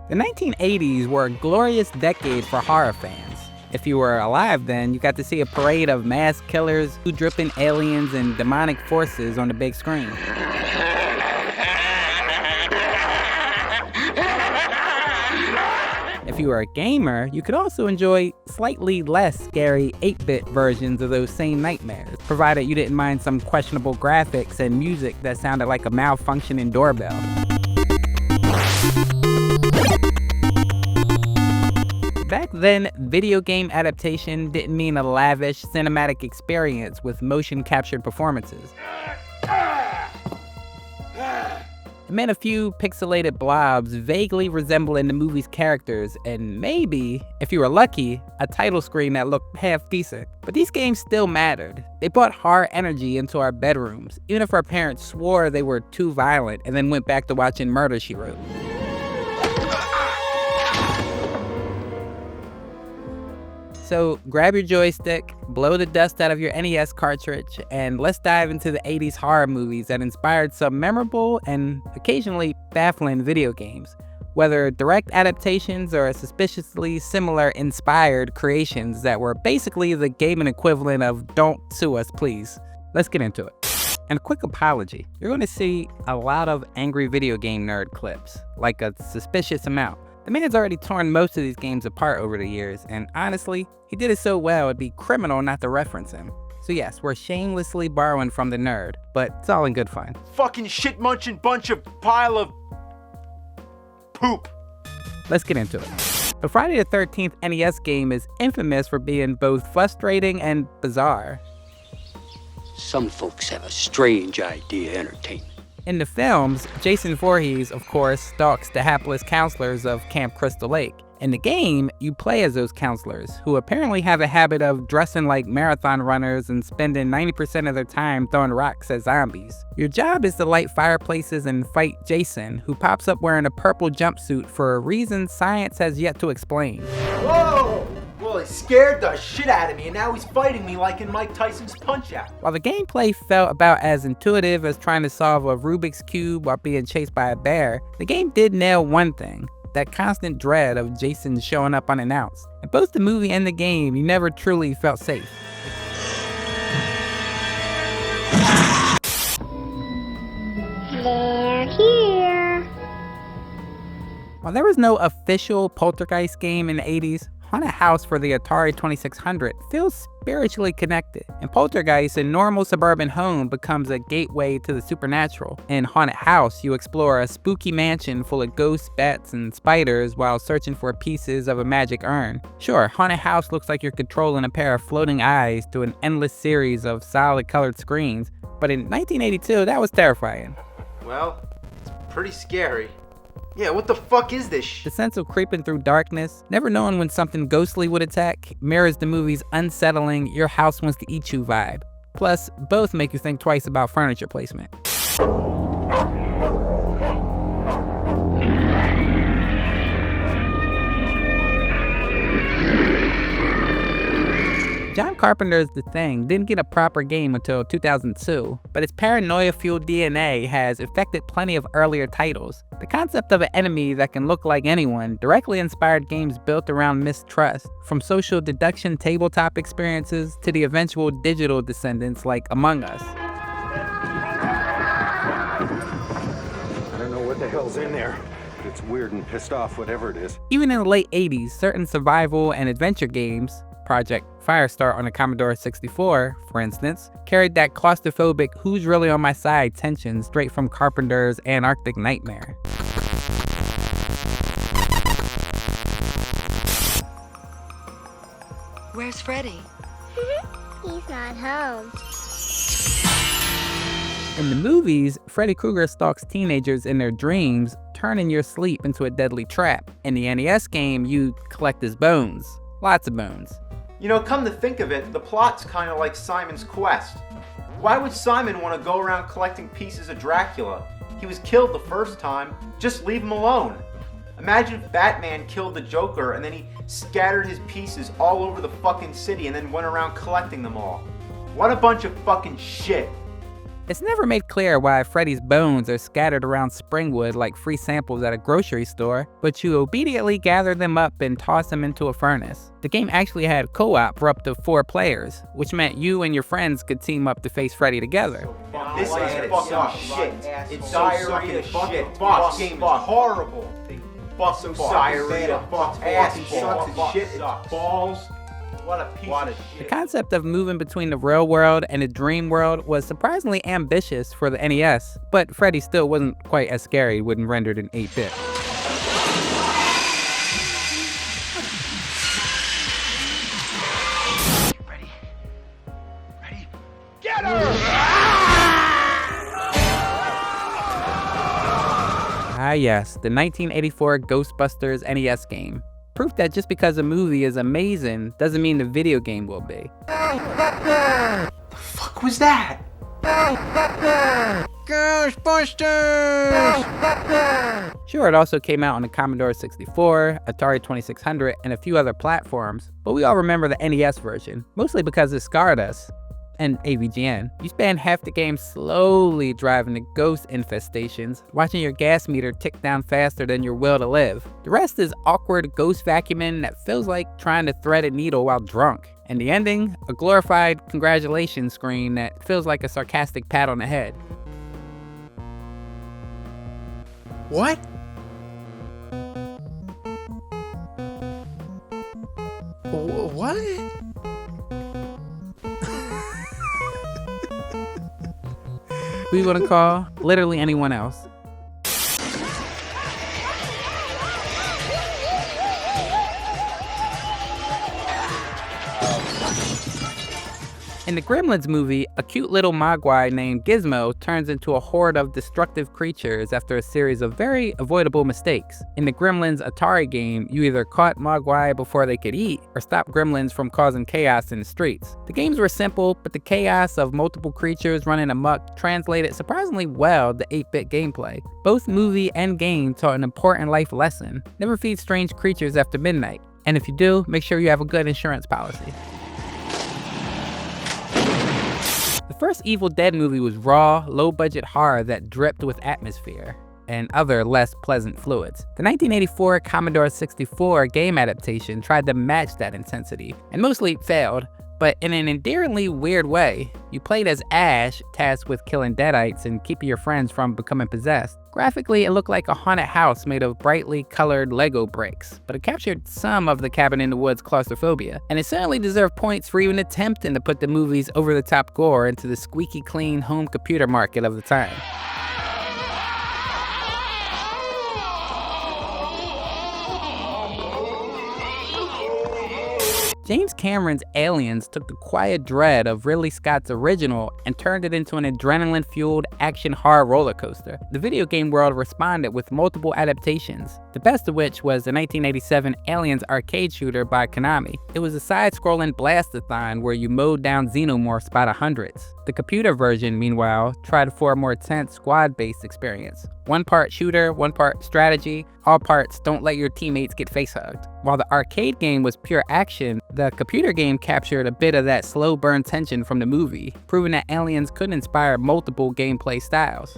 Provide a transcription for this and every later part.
The 1980s were a glorious decade for horror fans. If you were alive then, you got to see a parade of mass killers, dripping aliens, and demonic forces on the big screen. If you were a gamer, you could also enjoy slightly less scary 8-bit versions of those same nightmares, provided you didn't mind some questionable graphics and music that sounded like a malfunctioning doorbell. Back then, video game adaptation didn't mean a lavish cinematic experience with motion-captured performances. It meant a few pixelated blobs vaguely resembling the movie's characters, and maybe, if you were lucky, a title screen that looked half decent. But these games still mattered. They brought horror energy into our bedrooms, even if our parents swore they were too violent and then went back to watching Murder, She Wrote. So grab your joystick, blow the dust out of your NES cartridge, and let's dive into the 80s horror movies that inspired some memorable and occasionally baffling video games. Whether direct adaptations or suspiciously similar inspired creations that were basically the gaming equivalent of "Don't Sue Us, Please." Let's get into it. And a quick apology. You're going to see a lot of angry video game nerd clips, like a suspicious amount. The man's already torn most of these games apart over the years, and honestly, he did it so well it'd be criminal not to reference him. So yes, we're shamelessly borrowing from the nerd, but it's all in good fun. Fucking shit-munching bunch of pile of poop. Let's get into it. The Friday the 13th NES game is infamous for being both frustrating and bizarre. Some folks have a strange idea of entertainment. In the films, Jason Voorhees, of course, stalks the hapless counselors of Camp Crystal Lake. In the game, you play as those counselors, who apparently have a habit of dressing like marathon runners and spending 90% of their time throwing rocks at zombies. Your job is to light fireplaces and fight Jason, who pops up wearing a purple jumpsuit for a reason science has yet to explain. Whoa! Well, he scared the shit out of me, and now he's fighting me like in Mike Tyson's Punch-Out. While the gameplay felt about as intuitive as trying to solve a Rubik's Cube while being chased by a bear, the game did nail one thing: that constant dread of Jason showing up unannounced. In both the movie and the game, you never truly felt safe. They're here. While there was no official Poltergeist game in the 80s, Haunted House for the Atari 2600 feels spiritually connected. In Poltergeist, a normal suburban home becomes a gateway to the supernatural. In Haunted House, you explore a spooky mansion full of ghosts, bats, and spiders while searching for pieces of a magic urn. Sure, Haunted House looks like you're controlling a pair of floating eyes through an endless series of solid colored screens, but in 1982, that was terrifying. Well, it's pretty scary. Yeah, what the fuck is this The sense of creeping through darkness, never knowing when something ghostly would attack, mirrors the movie's unsettling, your house wants to eat you vibe. Plus, both make you think twice about furniture placement. John Carpenter's The Thing didn't get a proper game until 2002, but its paranoia-fueled DNA has affected plenty of earlier titles. The concept of an enemy that can look like anyone directly inspired games built around mistrust, from social deduction tabletop experiences to the eventual digital descendants like Among Us. I don't know what the hell's in there. It's weird and pissed off, whatever it is. Even in the late 80s, certain survival and adventure games, Project Firestar on the Commodore 64, for instance, carried that claustrophobic who's really on my side tension straight from Carpenter's Antarctic Nightmare. Where's Freddy? He's not home. In the movies, Freddy Krueger stalks teenagers in their dreams, turning your sleep into a deadly trap. In the NES game, you collect his bones. Lots of bones. You know, come to think of it, the plot's kind of like Simon's Quest. Why would Simon want to go around collecting pieces of Dracula? He was killed the first time. Just leave him alone. Imagine if Batman killed the Joker and then he scattered his pieces all over the fucking city and then went around collecting them all. What a bunch of fucking shit. It's never made clear why Freddy's bones are scattered around Springwood like free samples at a grocery store, but you obediently gather them up and toss them into a furnace. The game actually had co-op for up to 4 players, which meant you and your friends could team up to face Freddy together. This is fucking shit. It's diarrhea shit. This game is horrible. Fucking diarrhea. Ass sucks and shit. It's balls. What a piece of shit. The concept of moving between the real world and the dream world was surprisingly ambitious for the NES, but Freddy still wasn't quite as scary when rendered in 8-bit. Ready? Ready? Ah yes, the 1984 Ghostbusters NES game. Proof that just because a movie is amazing doesn't mean the video game will be. The fuck was that? Ghostbusters! Sure, it also came out on the Commodore 64, Atari 2600, and a few other platforms, but we all remember the NES version, mostly because it scarred us. And AVGN. You spend half the game slowly driving to ghost infestations, watching your gas meter tick down faster than your will to live. The rest is awkward ghost vacuuming that feels like trying to thread a needle while drunk. And the ending, a glorified congratulations screen that feels like a sarcastic pat on the head. What? What? Who you gonna call? Literally anyone else. In the Gremlins movie, a cute little mogwai named Gizmo turns into a horde of destructive creatures after a series of very avoidable mistakes. In the Gremlins Atari game, you either caught mogwai before they could eat, or stopped gremlins from causing chaos in the streets. The games were simple, but the chaos of multiple creatures running amok translated surprisingly well to 8-bit gameplay. Both movie and game taught an important life lesson: never feed strange creatures after midnight. And if you do, make sure you have a good insurance policy. The first Evil Dead movie was raw, low-budget horror that dripped with atmosphere and other less pleasant fluids. The 1984 Commodore 64 game adaptation tried to match that intensity, and mostly failed, but in an endearingly weird way. You played as Ash, tasked with killing deadites and keeping your friends from becoming possessed. Graphically, it looked like a haunted house made of brightly colored Lego bricks, but it captured some of the cabin in the woods claustrophobia, and it certainly deserved points for even attempting to put the movie's over-the-top gore into the squeaky clean home computer market of the time. James Cameron's Aliens took the quiet dread of Ridley Scott's original and turned it into an adrenaline-fueled action horror roller coaster. The video game world responded with multiple adaptations, the best of which was the 1987 Aliens arcade shooter by Konami. It was a side-scrolling blastathon where you mowed down xenomorphs by the hundreds. The computer version, meanwhile, tried for a more tense squad-based experience. One part shooter, one part strategy, all parts don't let your teammates get face-hugged. While the arcade game was pure action, the computer game captured a bit of that slow burn tension from the movie, proving that Aliens could inspire multiple gameplay styles.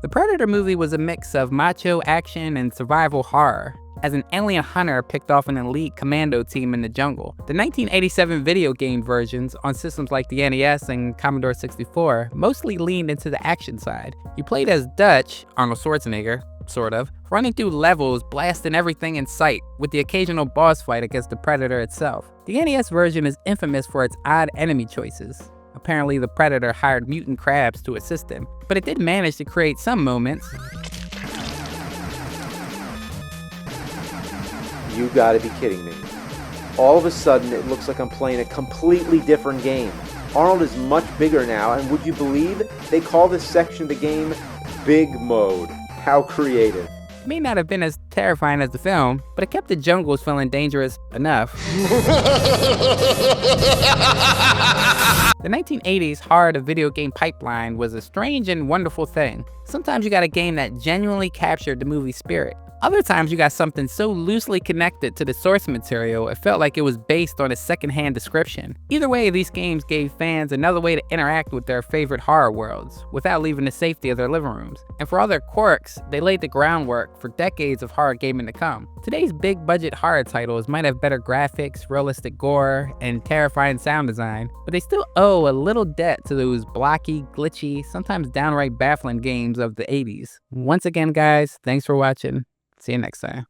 The Predator movie was a mix of macho action and survival horror, as an alien hunter picked off an elite commando team in the jungle. The 1987 video game versions on systems like the NES and Commodore 64 mostly leaned into the action side. You played as Dutch, Arnold Schwarzenegger, sort of, running through levels, blasting everything in sight, with the occasional boss fight against the Predator itself. The NES version is infamous for its odd enemy choices. Apparently, the Predator hired mutant crabs to assist him, but it did manage to create some moments. You gotta be kidding me. All of a sudden, it looks like I'm playing a completely different game. Arnold is much bigger now, and would you believe they call this section of the game Big Mode? How creative. It may not have been as terrifying as the film, but it kept the jungles feeling dangerous enough. The 1980s horror to video game pipeline was a strange and wonderful thing. Some Sometimes you got a game that genuinely captured the movie spirit. Other times you got something so loosely connected to the source material it felt like it was based on a secondhand description. Either way, these games gave fans another way to interact with their favorite horror worlds without leaving the safety of their living rooms. And for all their quirks, they laid the groundwork for decades of horror gaming to come. Today's big budget horror titles might have better graphics, realistic gore, and terrifying sound design, but they still owe a little debt to those blocky, glitchy, sometimes downright baffling games of the 80s. Once again, guys, thanks for watching. See you next time.